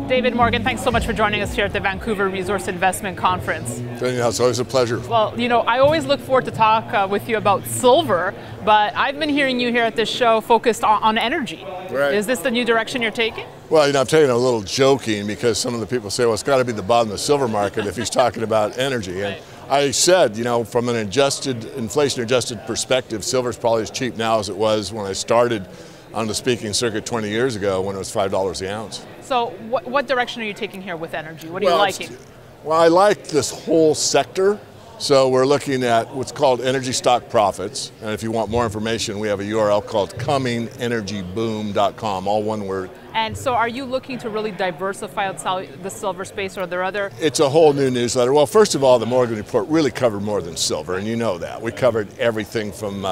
David Morgan, thanks so much for joining us here at the Vancouver Resource Investment Conference. Daniela, it's always a pleasure. Well, you know, I always look forward to talk with you about silver, but I've been hearing you here at this show focused on energy. Right. Is this the new direction you're taking? Well, you know, I'm taking a little joking because some of the people say, well, it's got to be the bottom of the silver market if he's talking about energy. And I said, you know, from an inflation-adjusted perspective, silver's probably as cheap now as it was when I started on the speaking circuit 20 years ago when it was $5 the ounce. So what direction are you taking here with energy? What are you liking? Well, I like this whole sector. So we're looking at what's called energy stock profits. And if you want more information, we have a URL called comingenergyboom.com, all one word. And so are you looking to really diversify the silver space, or are there other? It's a whole new newsletter. Well, first of all, the Morgan Report really covered more than silver, and you know that. We covered everything from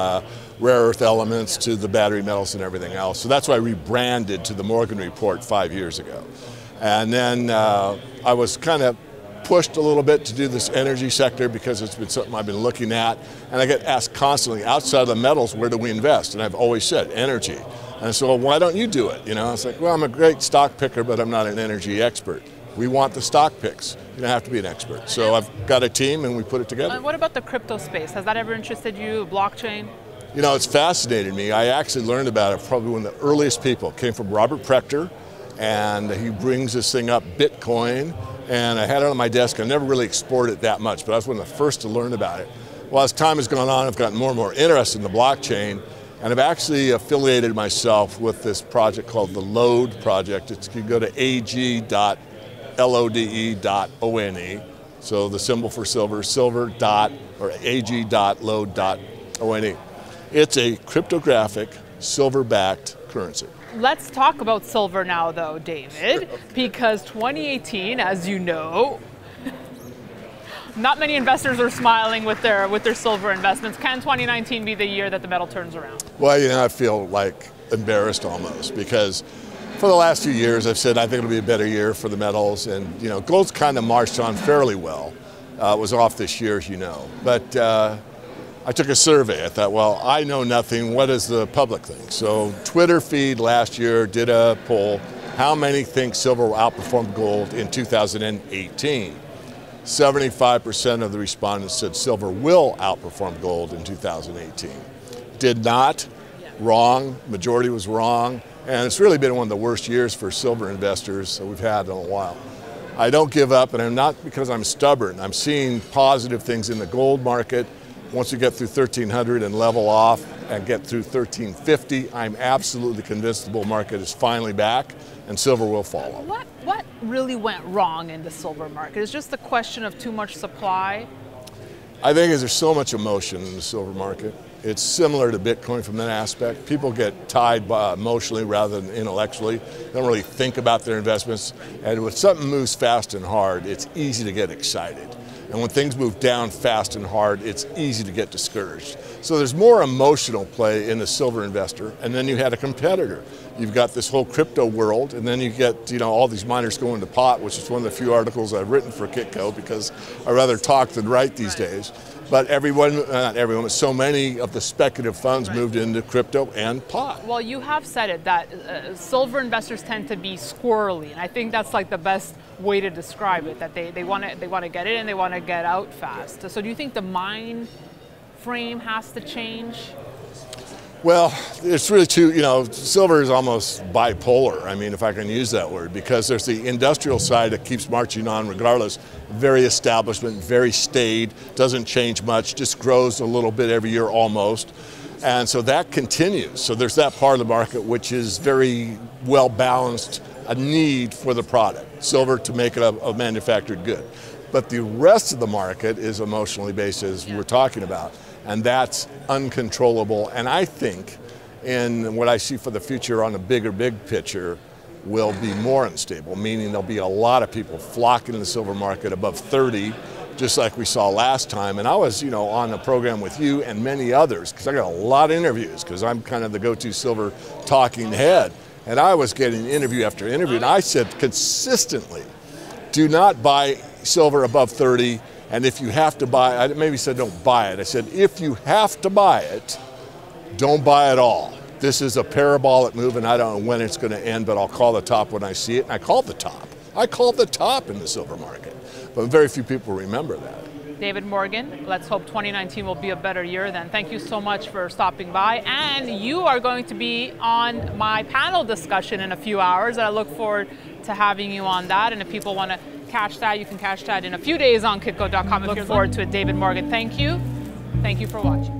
rare earth elements to the battery metals and everything else. So that's why I rebranded to the Morgan Report 5 years ago. And then I was kind of pushed a little bit to do this energy sector because it's been something I've been looking at, and I get asked constantly, outside of the metals, where do we invest? And I've always said energy. And so, well, why don't you do it? You know, it's like, well, I'm a great stock picker, but I'm not an energy expert. We want the stock picks. You don't have to be an expert. So I've got a team and we put it together. What about the crypto space? Has that ever interested you, blockchain? You know, it's fascinated me. I actually learned about it probably one of the earliest people. It came from Robert Prechter, and he brings this thing up, Bitcoin. And I had it on my desk. I never really explored it that much, but I was one of the first to learn about it. Well, as time has gone on, I've gotten more and more interested in the blockchain, and I've actually affiliated myself with this project called the LODE project. You can go to ag.lode.one. So the symbol for silver, ag.lode.one. It's a cryptographic, silver-backed currency. Let's talk about silver now, though, David, because 2018, as you know, not many investors are smiling with their silver investments. Can 2019 be the year that the metal turns around? Well, you know, I feel like embarrassed almost, because for the last few years I've said I think it'll be a better year for the metals, and you know, gold's kind of marched on fairly well. It was off this year, as you know, but I took a survey. I thought, well, I know nothing. What does the public think? So Twitter feed last year did a poll. How many think silver will outperform gold in 2018? 75% of the respondents said silver will outperform gold in 2018. Did not. Wrong. Majority was wrong. And it's really been one of the worst years for silver investors that we've had in a while. I don't give up, and I'm not because I'm stubborn. I'm seeing positive things in the gold market. Once we get through 1300 and level off and get through 1350, I'm absolutely convinced the bull market is finally back and silver will follow. What really went wrong in the silver market? Is just the question of too much supply? I think there's so much emotion in the silver market. It's similar to Bitcoin from that aspect. People get tied emotionally rather than intellectually. They don't really think about their investments. And when something moves fast and hard, it's easy to get excited. And when things move down fast and hard, it's easy to get discouraged. So there's more emotional play in the silver investor, and then you had a competitor. You've got this whole crypto world, and then you get, you know, all these miners going to pot, which is one of the few articles I've written for Kitco because I rather talk than write these days. But not everyone, but so many of the speculative funds moved into crypto and pot. Well, you have said it, that silver investors tend to be squirrely, and I think that's like the best way to describe it, that they want to get in and they want to get out fast. So do you think the mind frame has to change? Well, it's really too, you know, silver is almost bipolar, I mean, if I can use that word, because there's the industrial side that keeps marching on regardless, very establishment, very staid, doesn't change much, just grows a little bit every year almost. And so that continues. So there's that part of the market which is very well balanced, a need for the product, silver to make it a manufactured good. But the rest of the market is emotionally based, as we're talking about. And that's uncontrollable. And I think in what I see for the future on a big picture will be more unstable, meaning there'll be a lot of people flocking to the silver market above 30, just like we saw last time. And I was, you know, on a program with you and many others, because I got a lot of interviews, because I'm kind of the go-to silver talking head. And I was getting interview after interview, and I said consistently, do not buy silver above 30. And if you have to buy, I maybe said don't buy it. I said if you have to buy it, don't buy it all. This is a parabolic move, and I don't know when it's going to end, but I'll call the top when I see it. And I called the top. I called the top in the silver market, but very few people remember that. David Morgan, let's hope 2019 will be a better year then. Thank you so much for stopping by. And you are going to be on my panel discussion in a few hours. I look forward to having you on that. And if people want to catch that, you can catch that in a few days on Kitco.com. I look forward to it. David Morgan, thank you. Thank you for watching.